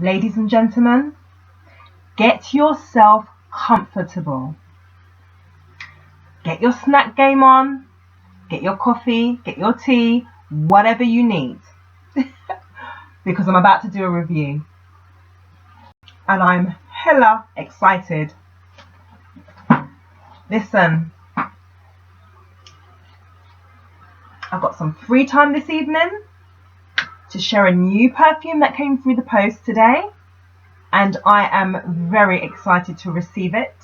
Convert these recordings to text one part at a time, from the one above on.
Ladies and gentlemen, get yourself comfortable. Get your snack game on, get your coffee, get your tea, whatever you need. Because I'm about to do a review. And I'm hella excited. Listen, I've got some free time this evening to share a new perfume that came through the post today, and I am very excited to receive it.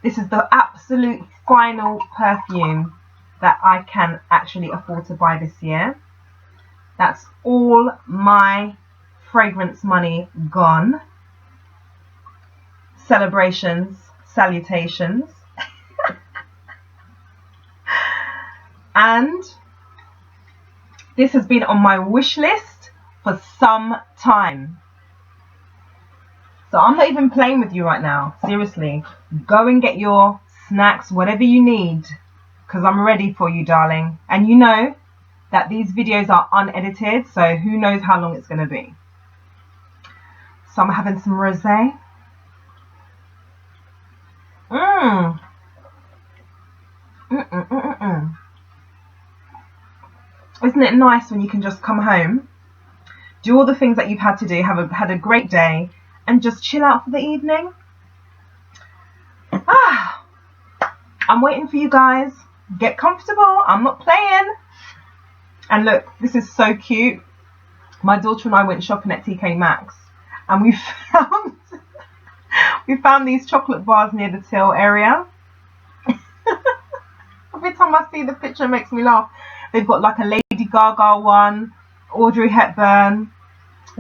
This is the absolute final perfume that I can actually afford to buy this year. That's all my fragrance money gone. Celebrations, salutations. And this has been on my wish list for some time. So I'm not even playing with you right now. Seriously, go and get your snacks, whatever you need, because I'm ready for you, darling. And you know that these videos are unedited, so who knows how long it's going to be. So I'm having some rosé. Isn't it nice when you can just come home, do all the things that you've had to do, had a great day, and just chill out for the evening? I'm waiting for you guys. Get comfortable. I'm not playing. And look, this is so cute. My daughter and I went shopping at TK Maxx, and we found these chocolate bars near the till area. Every time I see the picture, it makes me laugh. They've got like a Lady Gaga one, Audrey Hepburn,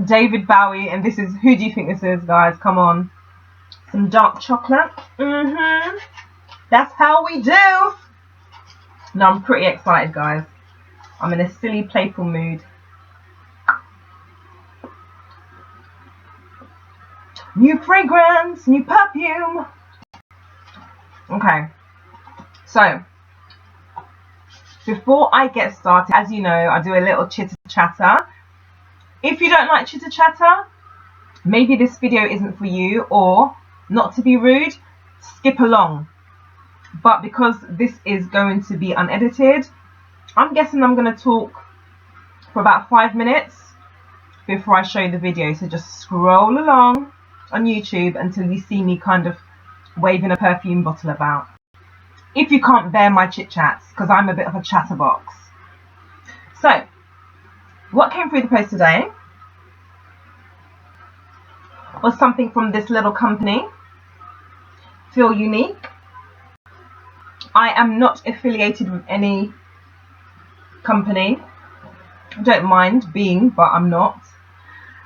David Bowie, and this is, who do you think this is, guys? Come on. Some dark chocolate. That's how we do. No, I'm pretty excited, guys. I'm in a silly, playful mood. New fragrance, new perfume. Okay. So, before I get started, as you know, I do a little chitter chatter. If you don't like chitter chatter, maybe this video isn't for you, or, not to be rude, skip along. But because this is going to be unedited, I'm guessing I'm going to talk for about 5 minutes before I show you the video. So just scroll along on YouTube until you see me kind of waving a perfume bottle about. If you can't bear my chit chats, because I'm a bit of a chatterbox. So, what came through the post today was something from this little company, Feel Unique. I am not affiliated with any company. I don't mind being, but I'm not.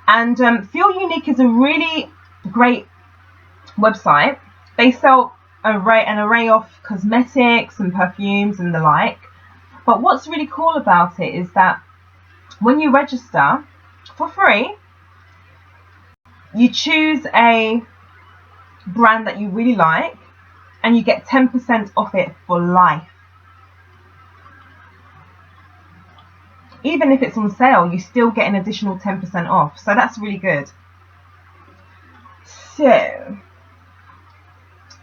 And Feel Unique is a really great website. They sell an array of cosmetics and perfumes and the like. But what's really cool about it is that when you register for free, you choose a brand that you really like, and you get 10% off it for life. Even if it's on sale, you still get an additional 10% off. So that's really good. So,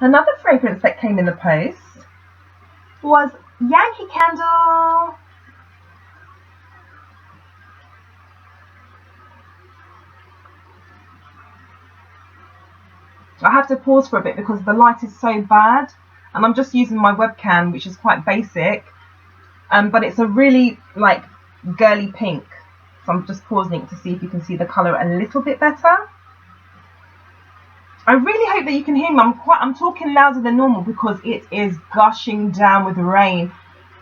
another fragrance that came in the post was Yankee Candle. I have to pause for a bit because the light is so bad, and I'm just using my webcam, which is quite basic, but it's a really like girly pink. So I'm just pausing it to see if you can see the colour a little bit better. I really hope that you can hear me. I'm talking louder than normal because it is gushing down with rain.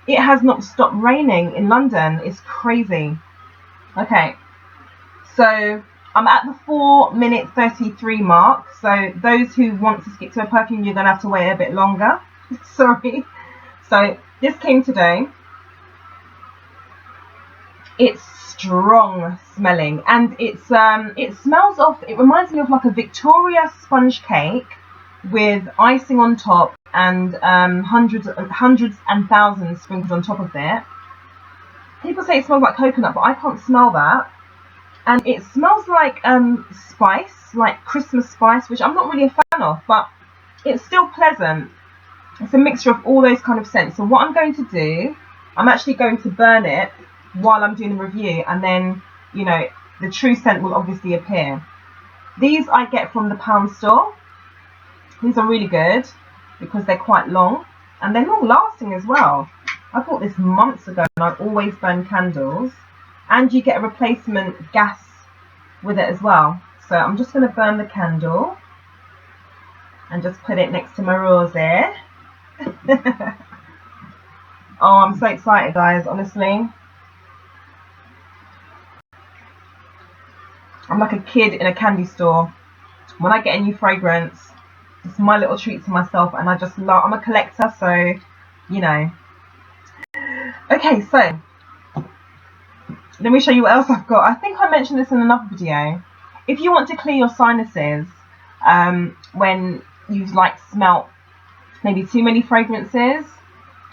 It has not stopped raining in London. It's crazy. Okay, so I'm at the 4:33 mark. So those who want to skip to a perfume, you're gonna have to wait a bit longer. Sorry. So this came today. It's strong smelling, and it smells of, it reminds me of like a Victoria sponge cake with icing on top and hundreds and thousands sprinkled on top of it. People say it smells like coconut, but I can't smell that. and it smells like spice, like Christmas spice, which I'm not really a fan of, but it's still pleasant. It's a mixture of all those kind of scents. So what I'm going to do, I'm actually going to burn it while I'm doing the review, and then, you know, the true scent will obviously appear. These I get from the pound store. These are really good because they're quite long and they're long lasting as well. I bought this months ago and I always burn candles, and you get a replacement gas with it as well. So I'm just going to burn the candle and just put it next to my rosé. Oh, I'm so excited, guys, honestly. I'm like a kid in a candy store. When I get a new fragrance, it's my little treat to myself, and I just love, I'm a collector, so, you know. Okay, so let me show you what else I've got. I think I mentioned this in another video. If you want to clear your sinuses when you've like smelt maybe too many fragrances,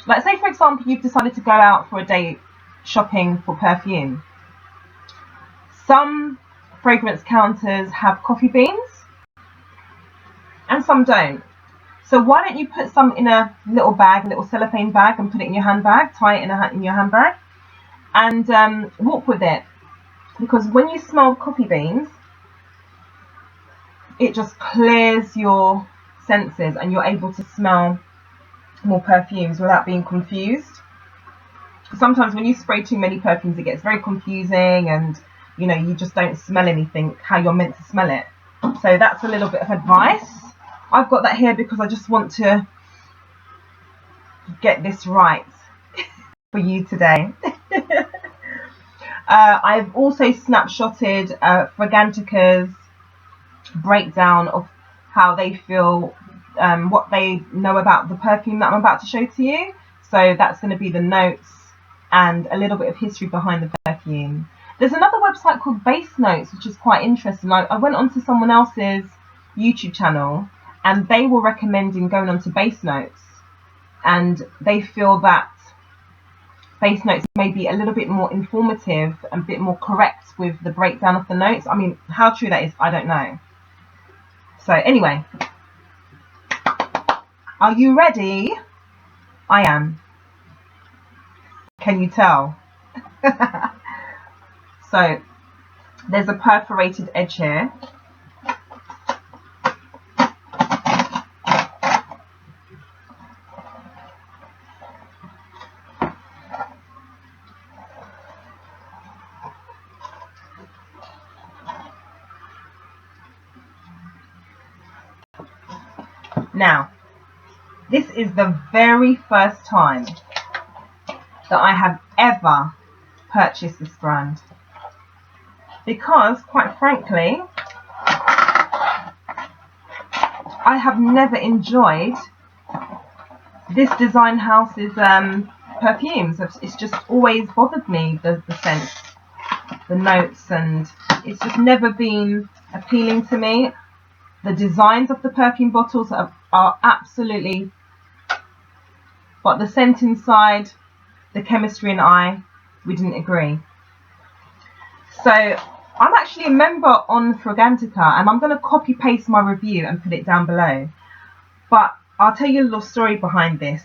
like say for example you've decided to go out for a date shopping for perfume. Some fragrance counters have coffee beans and some don't. So why don't you put some in a little bag, a little cellophane bag, and put it in your handbag, tie it in your handbag, and walk with it. Because when you smell coffee beans, it just clears your senses and you're able to smell more perfumes without being confused. Sometimes when you spray too many perfumes, it gets very confusing, and you know, you just don't smell anything how you're meant to smell it. So that's a little bit of advice. I've got that here because I just want to get this right for you today. I've also snapshotted Fragrantica's breakdown of how they feel, what they know about the perfume that I'm about to show to you. So that's going to be the notes and a little bit of history behind the perfume. There's another website called Base Notes, which is quite interesting. I went onto someone else's YouTube channel and they were recommending going on to Base Notes, and they feel that Base Notes may be a little bit more informative and a bit more correct with the breakdown of the notes. I mean, how true that is, I don't know. So anyway, are you ready? I am. Can you tell? So there's a perforated edge here. Now, this is the very first time that I have ever purchased this brand, because quite frankly I have never enjoyed this design house's perfumes. It's just always bothered me, the scents, the notes, and it's just never been appealing to me. The designs of the perfume bottles are absolutely, but the scent inside, the chemistry and we didn't agree. So I'm actually a member on Fragrantica, and I'm going to copy paste my review and put it down below. But I'll tell you a little story behind this.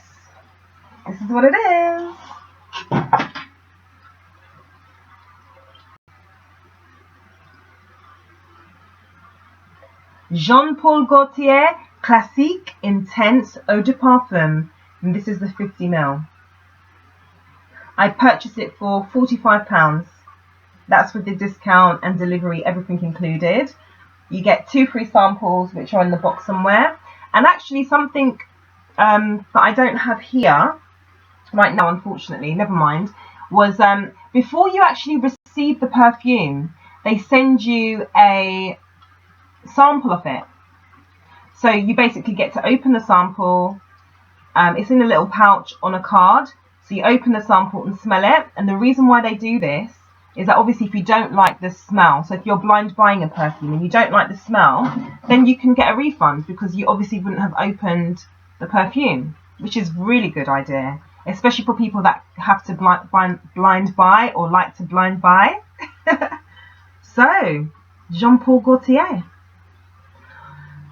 This is what it is. Jean-Paul Gaultier Classique Intense Eau de Parfum, and this is the 50 ml. I purchased it for £45. That's with the discount and delivery, everything included. You get 2 free samples, which are in the box somewhere. And actually something that I don't have here right now, unfortunately, never mind, was before you actually receive the perfume, they send you a sample of it. So you basically get to open the sample. It's in a little pouch on a card. So you open the sample and smell it. And the reason why they do this is that obviously if you don't like the smell, so if you're blind buying a perfume and you don't like the smell, then you can get a refund, because you obviously wouldn't have opened the perfume, which is a really good idea, especially for people that have to blind buy or like to blind buy. So, Jean Paul Gaultier.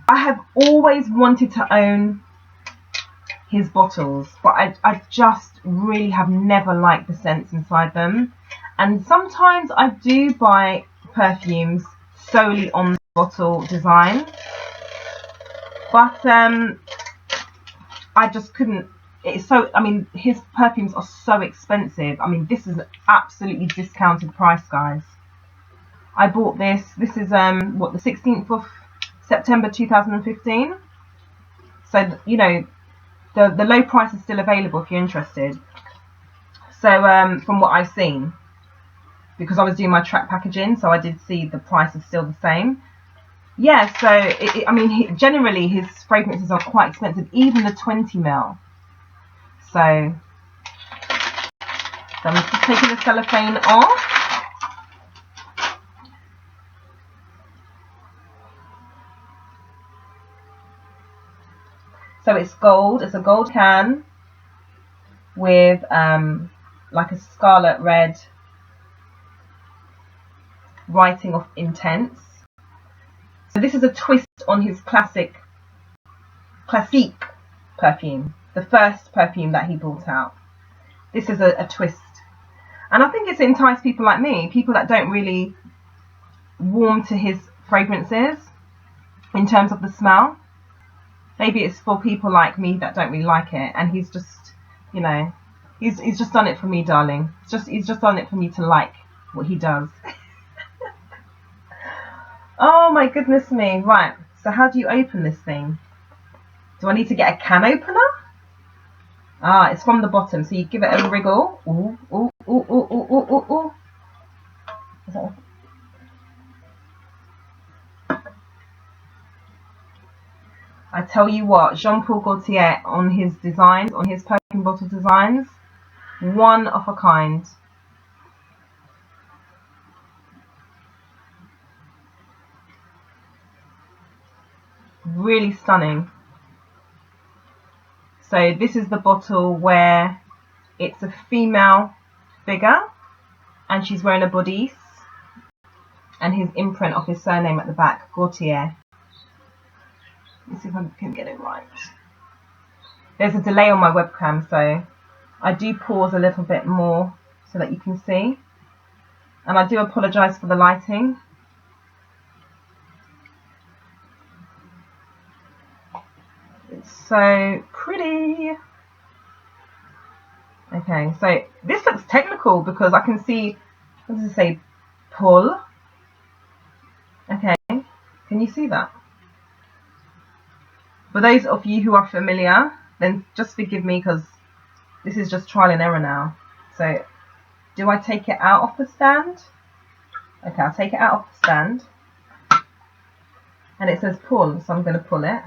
I have always wanted to own his bottles, but I just really have never liked the scents inside them. And sometimes I do buy perfumes solely on the bottle design, but I just couldn't. It's so, I mean, his perfumes are so expensive. I mean, this is an absolutely discounted price, guys. I bought this. This is what, the 16th of September 2015. So, you know, the low price is still available if you're interested. So from what I've seen, because I was doing my track packaging, so I did see the price is still the same. Yeah, so I mean, generally his fragrances are quite expensive, even the 20ml. So I'm just taking the cellophane off. So it's gold. It's a gold can with like a scarlet red writing of intense. So this is a twist on his classique perfume, the first perfume that he brought out. This is a twist, and I think it's enticed people like me, people that don't really warm to his fragrances in terms of the smell. Maybe it's for people like me that don't really like it, and he's just, you know, he's just done it for me, darling. He's just done it for me to like what he does. Oh my goodness me. Right, so how do you open this thing? Do I need to get a can opener? Ah, it's from the bottom, so you give it a wriggle. Ooh, ooh, ooh, ooh, ooh, ooh, ooh, ooh. I tell you what, Jean Paul Gaultier on his designs, on his perfume bottle designs, one of a kind. Really stunning. So this is the bottle where it's a female figure and she's wearing a bodice and his imprint of his surname at the back, Gaultier. Let's see if I can get it right. There's a delay on my webcam, so I do pause a little bit more so that you can see. And I do apologise for the lighting. It's so pretty. Okay, so this looks technical because I can see, what does it say? Pull. Okay, can you see that? For those of you who are familiar, then just forgive me because this is just trial and error now. So, do I take it out of the stand? Okay, I'll take it out of the stand. And it says pull, so I'm going to pull it.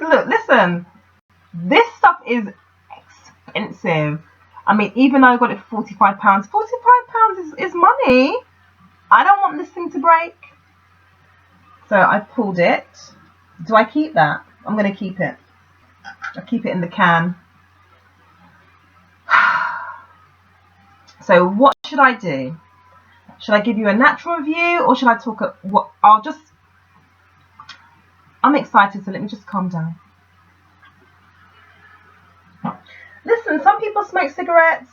Look, listen, this stuff is expensive. I mean, even though I got it for £45, £45 is money. I don't want this thing to break. So I pulled it. Do I keep that? I'm going to keep it. I'll keep it in the can. So what should I do? Should I give you a natural review or should I talk what I'm excited, so let me just calm down. Listen, some people smoke cigarettes.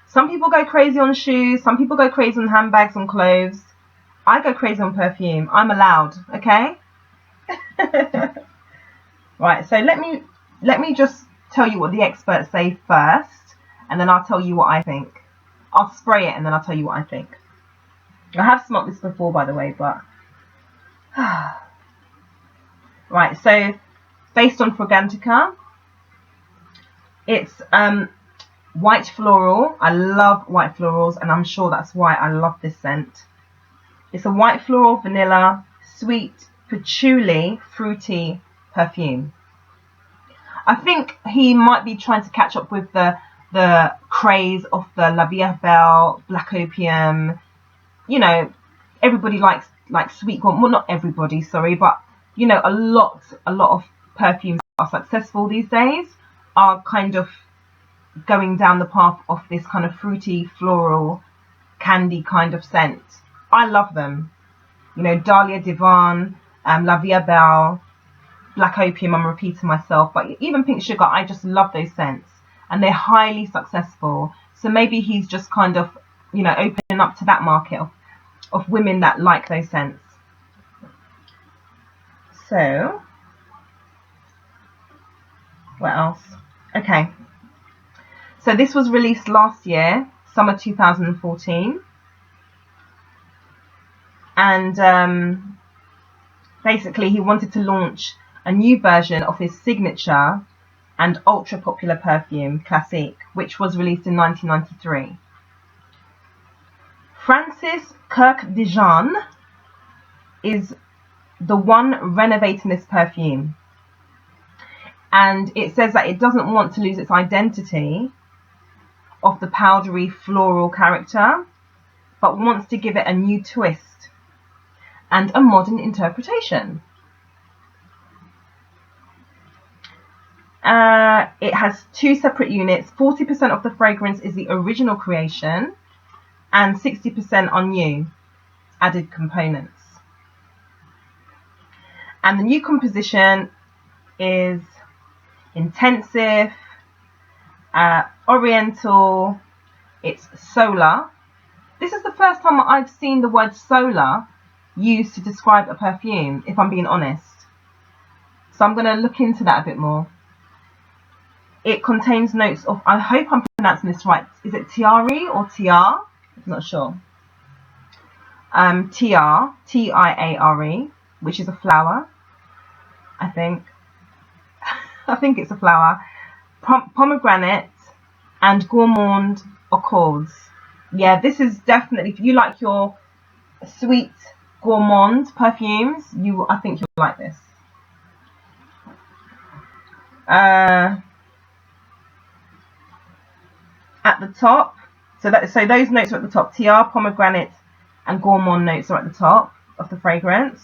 Some people go crazy on shoes. Some people go crazy on handbags and clothes. I go crazy on perfume. I'm allowed, okay? Right, so let me just tell you what the experts say first, and then I'll tell you what I think. I'll spray it and then I'll tell you what I think. I have smoked this before, by the way, but right, so based on Fragrantica, it's white floral. I love white florals, and I'm sure that's why I love this scent. It's a white floral, vanilla, sweet, patchouli, fruity perfume. I think he might be trying to catch up with the craze of the La Vie Belle, Black Opium. You know, everybody likes sweet gourmand. Well, not everybody, sorry, but you know, a lot of perfumes are successful these days are kind of going down the path of this kind of fruity, floral, candy kind of scent. I love them. You know, Dahlia Divan, La Vie Belle, Black Opium, I'm repeating myself, but even Pink Sugar, I just love those scents. And they're highly successful. So maybe he's just kind of, you know, opening up to that market of women that like those scents. So, what else? Okay. So this was released last year, summer 2014. And basically he wanted to launch a new version of his signature and ultra popular perfume, Classique, which was released in 1993. Francis Kirk-Dijon is the one renovating this perfume. And it says that it doesn't want to lose its identity of the powdery floral character, but wants to give it a new twist and a modern interpretation. It has 2 separate units. 40% of the fragrance is the original creation and 60% are new added components. And the new composition is intensive, oriental, it's solar. This is the first time I've seen the word solar used to describe a perfume, if I'm being honest. So I'm going to look into that a bit more. It contains notes of, I hope I'm pronouncing this right, is it tiare or tiare? I'm not sure. Tiare, Tiare, which is a flower, I think. I think it's a flower. Pomegranate and gourmand accords. Yeah, this is definitely, if you like your sweet gourmand perfumes, I think you'll like this. At the top, so those notes are at the top. Tiare, pomegranate, and gourmand notes are at the top of the fragrance.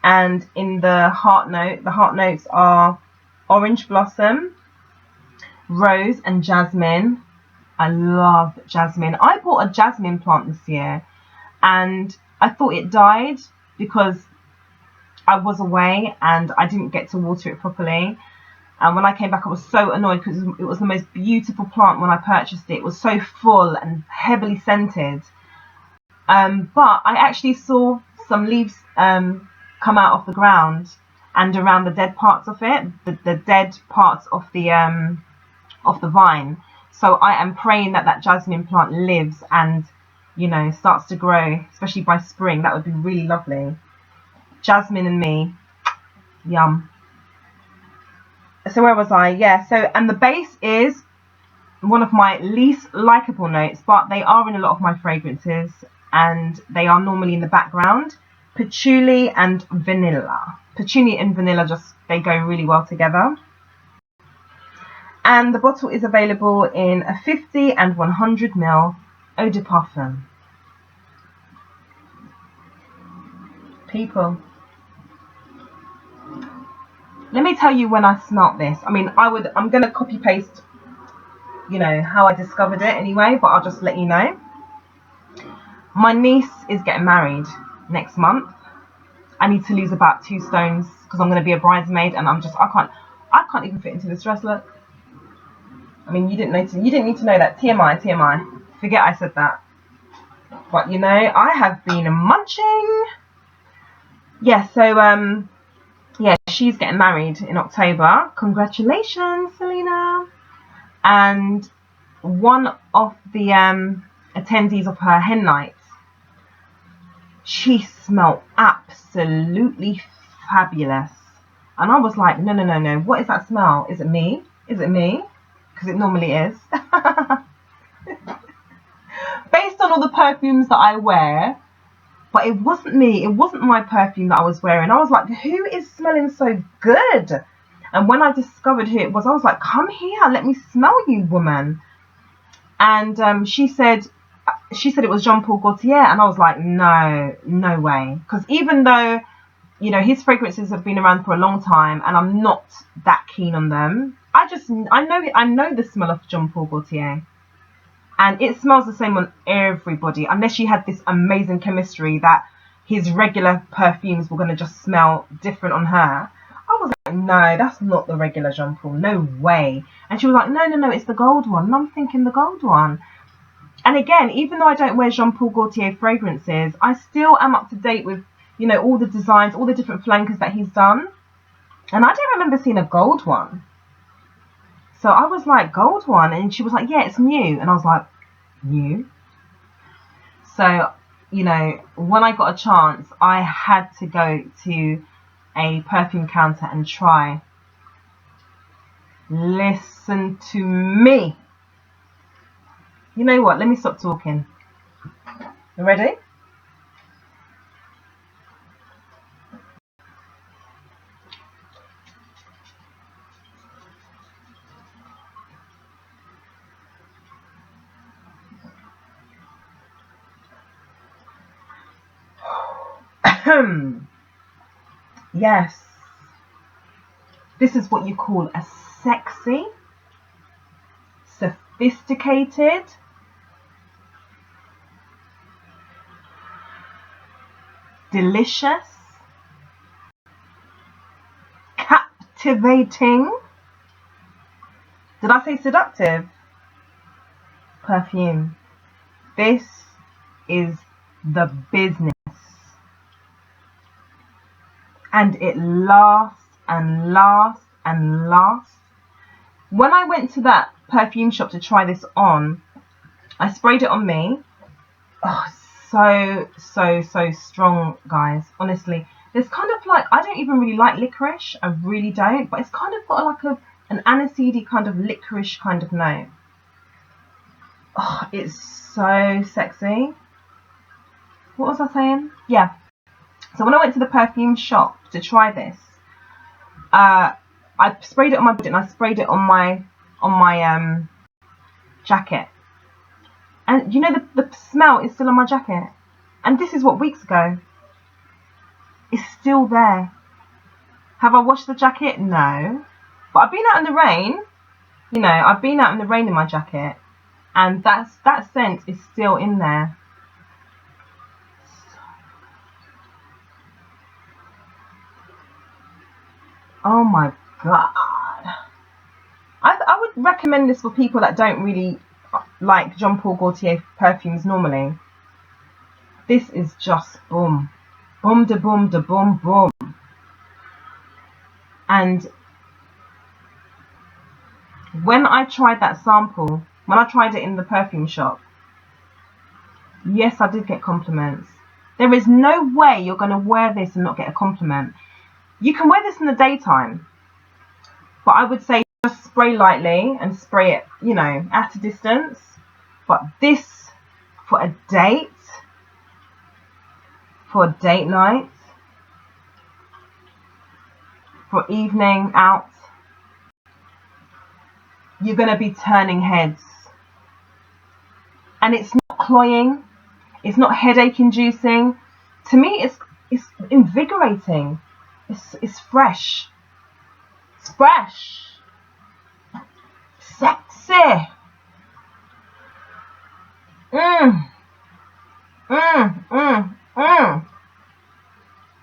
And in the heart notes are orange blossom, rose, and jasmine. I love jasmine. I bought a jasmine plant this year, and I thought it died because I was away and I didn't get to water it properly. And when I came back, I was so annoyed because it was the most beautiful plant when I purchased it. It was so full and heavily scented. But I actually saw some leaves come out of the ground and around the dead parts of it, the dead parts of the vine. So I am praying that that jasmine plant lives and, you know, starts to grow, especially by spring. That would be really lovely. Jasmine and me, yum. So where was I? Yeah, so, and the base is one of my least likable notes, but they are in a lot of my fragrances and they are normally in the background. Patchouli and vanilla. Patchouli and vanilla, just, they go really well together. And the bottle is available in a 50 and 100 ml eau de parfum. People, let me tell you when I smelt this. I mean, I'm going to copy paste, you know, how I discovered it anyway, but I'll just let you know. My niece is getting married next month. I need to lose about 2 stones because I'm going to be a bridesmaid, and I can't even fit into this dress. Look. I mean, you didn't need to know that. TMI, TMI. Forget I said that. But you know, I have been munching. Yeah, so yeah, she's getting married in October. Congratulations, Selena. And one of the attendees of her hen night, she smelled absolutely fabulous. And I was like, no, what is that smell? Is it me? Is it me? Because it normally is. Based on all the perfumes that I wear, but it wasn't me. It wasn't my perfume that I was wearing. I was like, who is smelling so good? And when I discovered who it was, I was like, come here, let me smell you, woman. And she said it was Jean Paul Gaultier, and I was like, no way. Because even though you know, his fragrances have been around for a long time, and I'm not that keen on them. I know the smell of Jean Paul Gaultier, and it smells the same on everybody, unless you had this amazing chemistry that his regular perfumes were going to just smell different on her. I was like, no, that's not the regular Jean Paul, no way. And she was like, no, it's the gold one. And I'm thinking, the gold one. And again, even though I don't wear Jean Paul Gaultier fragrances, I still am up to date with, you know, all the designs, all the different flankers that he's done. And I don't remember seeing a gold one. So I was like, gold one? And she was like, yeah, it's new. And I was like, new? So, you know, when I got a chance, I had to go to a perfume counter and try. Listen to me. You know what? Let me stop talking. You ready? Yes. This is what you call a sexy, sophisticated, delicious, captivating, did I say seductive? Perfume. This is the business. And it lasts and lasts and lasts. When I went to that perfume shop to try this on, I sprayed it on me. Oh, so strong, guys. Honestly, there's kind of like, I don't even really like licorice. I really don't. But it's kind of got like an aniseedy kind of licorice kind of note. Oh, it's so sexy. What was I saying? Yeah. So when I went to the perfume shop to try this, I sprayed it on my body and I sprayed it on my jacket. And you know, the smell is still on my jacket. And this is what, weeks ago. It's still there. Have I washed the jacket? No. But I've been out in the rain. You know, I've been out in the rain in my jacket. And that scent is still in there. Oh my God. I would recommend this for people that don't really like Jean Paul Gaultier perfumes normally. This is just boom. Boom da boom da boom boom. And when I tried that sample, when I tried it in the perfume shop, yes, I did get compliments. There is no way you're going to wear this and not get a compliment. You can wear this in the daytime, but I would say just spray lightly and spray it, you know, at a distance. But this, for a date night, for evening out, you're going to be turning heads. And it's not cloying. It's not headache inducing. To me, it's invigorating. It's fresh. It's fresh. Sexy.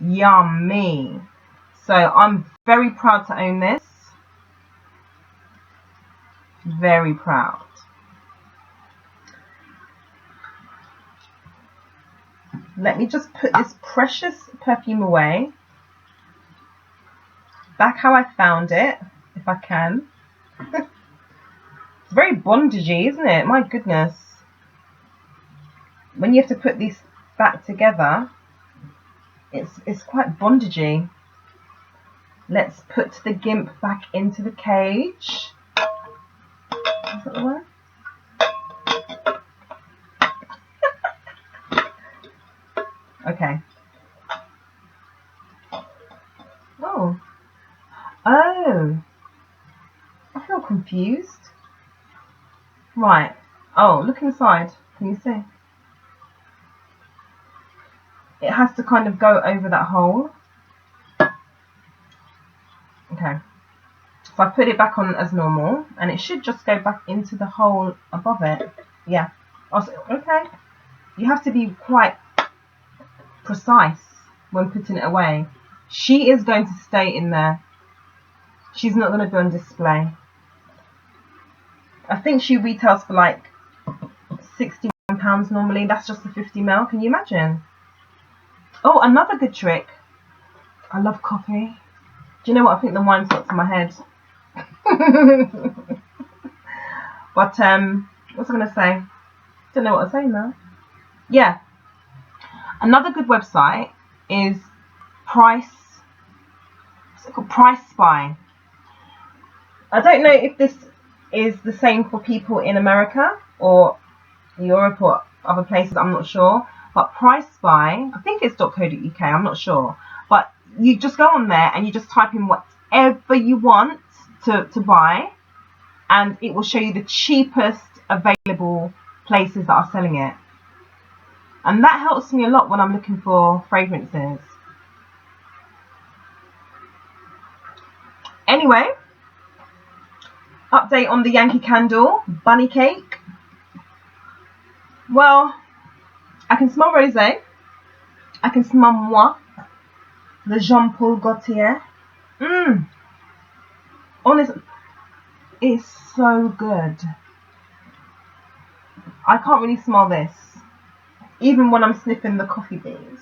Yummy. So I'm very proud to own this. Very proud. Let me just put this precious perfume away. Back how I found it, if I can. It's very bondagey, isn't it? My goodness. When you have to put these back together, it's quite bondagey. Let's put the gimp back into the cage. Is that the word? Okay. Oh. Oh. I feel confused. Right. Oh, look inside. Can you see? It has to kind of go over that hole. So I put it back on as normal, and it should just go back into the hole above it. Yeah. Okay. You have to be quite precise when putting it away. She is going to stay in there. She's not going to be on display. I think she retails for like £61 normally. That's just the 50ml. Can you imagine? Oh, another good trick. I love coffee. Do you know what? I think the wine's got to my head. But what's I going to say? Don't know what I'm saying now. Yeah. Another good website is Price. What's it called? Price Spy. I don't know if this is the same for people in America or Europe or other places. I'm not sure. But Price Spy, I think it's .co.uk. I'm not sure. But you just go on there and you just type in whatever you want to buy, and it will show you the cheapest available places that are selling it. And that helps me a lot when I'm looking for fragrances. Anyway, update on the Yankee Candle Bunnycake. Well, I can smell rosé. I can smell moi, the Jean Paul Gaultier. Honestly, it's so good. I can't really smell this, even when I'm sniffing the coffee beans.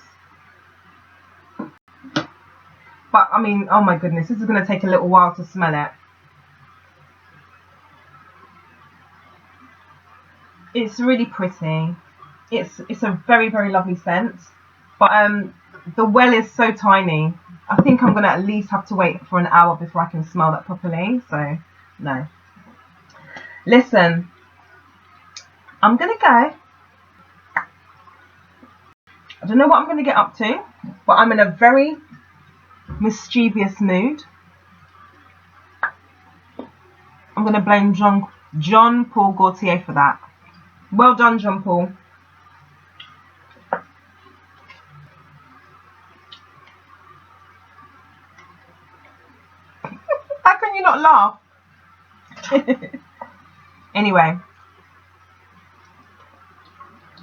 But I mean, oh my goodness, this is going to take a little while to smell it. It's really pretty. It's a very, very lovely scent. But the well is so tiny. I think I'm going to at least have to wait for an hour before I can smell that properly. So, no. Listen, I'm going to go. I don't know what I'm going to get up to, but I'm in a very mischievous mood. I'm going to blame Jean Paul Gaultier for that. Well done, Jean Paul. How can you not laugh? Anyway,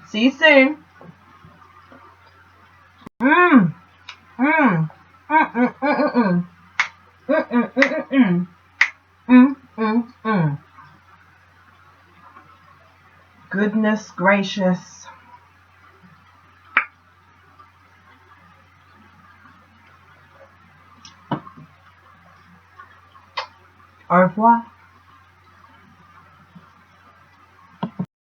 see you soon. Goodness gracious. Au revoir.